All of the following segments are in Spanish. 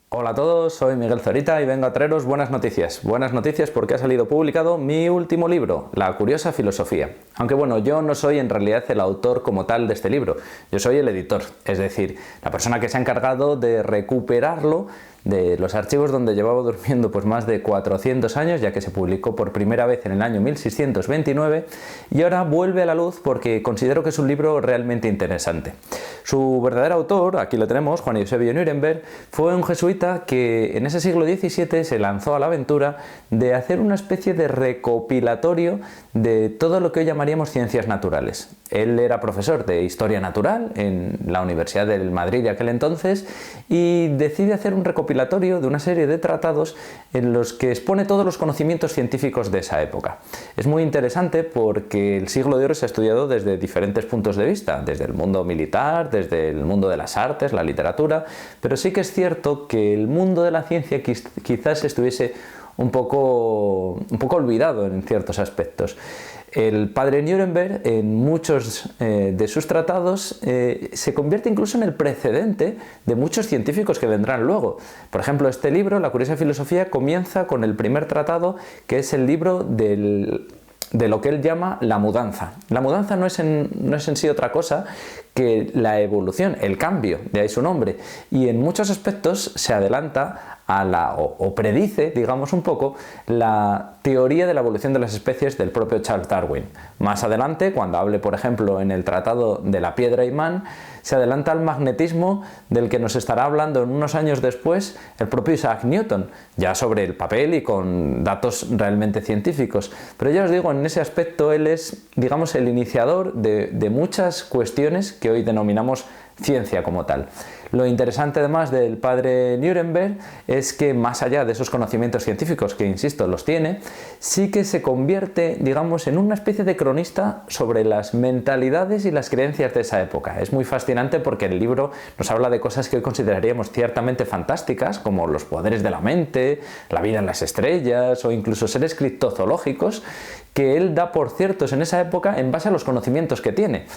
Hola a todos, soy Miguel Zorita y vengo a traeros buenas noticias. Buenas noticias porque ha salido publicado mi último libro, La curiosa filosofía. Aunque bueno, yo no soy en realidad el autor como tal de este libro, yo soy el editor, es decir, la persona que se ha encargado de recuperarlo de los archivos donde llevaba durmiendo pues más de 400 años, ya que se publicó por primera vez en el año 1629 y ahora vuelve a la luz porque considero que es un libro realmente interesante. Su verdadero autor, aquí lo tenemos, Juan Eusebio Nuremberg, fue un jesuita que en ese siglo XVII se lanzó a la aventura de hacer una especie de recopilatorio de todo lo que hoy llamaríamos ciencias naturales. Él era profesor de Historia Natural en la Universidad del Madrid de aquel entonces y decide hacer un recopilatorio de una serie de tratados en los que expone todos los conocimientos científicos de esa época. Es muy interesante porque el siglo de oro se ha estudiado desde diferentes puntos de vista, desde el mundo militar, desde el mundo de las artes, la literatura, pero sí que es cierto que el mundo de la ciencia quizás estuviese un poco olvidado en ciertos aspectos. El padre Nuremberg, en muchos de sus tratados, se convierte incluso en el precedente de muchos científicos que vendrán luego. Por ejemplo, este libro, La curiosa filosofía, comienza con el primer tratado, que es el libro de lo que él llama la mudanza. La mudanza no es en sí otra cosa que la evolución, el cambio, de ahí su nombre, y en muchos aspectos se adelanta o predice, digamos un poco, la teoría de la evolución de las especies del propio Charles Darwin. Más adelante, cuando hable, por ejemplo, en el Tratado de la Piedra Imán, se adelanta al magnetismo del que nos estará hablando en unos años después el propio Isaac Newton, ya sobre el papel y con datos realmente científicos. Pero ya os digo, en ese aspecto él es, digamos, el iniciador de muchas cuestiones que hoy denominamos ciencia como tal. Lo interesante además del padre Nuremberg es que más allá de esos conocimientos científicos, que insisto los tiene, sí que se convierte, digamos, en una especie de cronista sobre las mentalidades y las creencias de esa época. Es muy fascinante porque el libro nos habla de cosas que hoy consideraríamos ciertamente fantásticas, como los poderes de la mente, la vida en las estrellas o incluso seres criptozoológicos, que él da por ciertos en esa época en base a los conocimientos que tiene.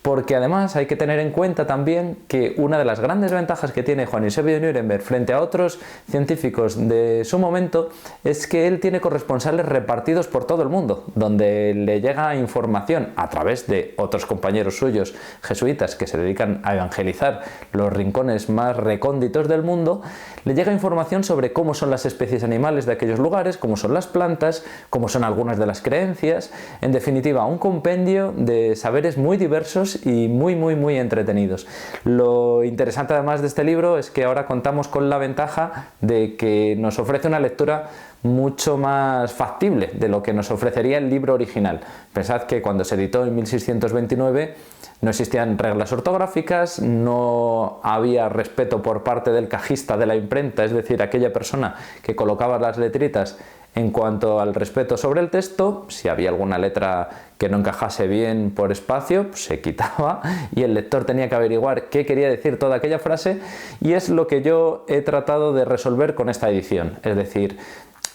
Porque además hay que tener en cuenta también que una de las grandes ventajas que tiene Juan Eusebio Nuremberg frente a otros científicos de su momento es que él tiene corresponsales repartidos por todo el mundo, donde le llega información a través de otros compañeros suyos jesuitas que se dedican a evangelizar los rincones más recónditos del mundo, le llega información sobre cómo son las especies animales de aquellos lugares, cómo son las plantas, cómo son algunas de las creencias, en definitiva un compendio de saberes muy diversos y muy entretenidos. Lo interesante además de este libro es que ahora contamos con la ventaja de que nos ofrece una lectura mucho más factible de lo que nos ofrecería el libro original. Pensad que cuando se editó en 1629 no existían reglas ortográficas, no había respeto por parte del cajista de la imprenta, es decir, aquella persona que colocaba las letritas en cuanto al respeto sobre el texto. Si había alguna letra que no encajase bien por espacio, pues se quitaba y el lector tenía que averiguar qué quería decir toda aquella frase, y es lo que yo he tratado de resolver con esta edición, es decir,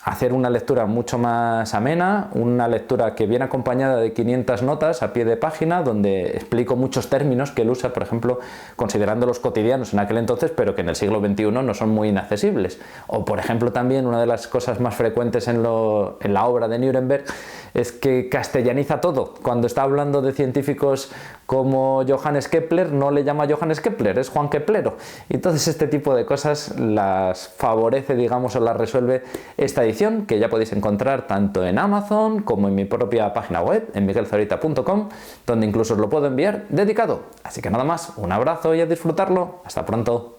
hacer una lectura mucho más amena, una lectura que viene acompañada de 500 notas a pie de página, donde explico muchos términos que él usa, por ejemplo, considerándolos cotidianos en aquel entonces, pero que en el siglo XXI no son muy inaccesibles. O, por ejemplo, también una de las cosas más frecuentes en la obra de Nuremberg es que castellaniza todo. Cuando está hablando de científicos como Johannes Kepler, no le llama Johannes Kepler, es Juan Keplero. Y entonces este tipo de cosas las favorece, digamos, o las resuelve esta edición, que ya podéis encontrar tanto en Amazon como en mi propia página web, en miguelzorita.com, donde incluso os lo puedo enviar dedicado. Así que nada más, un abrazo y a disfrutarlo. Hasta pronto.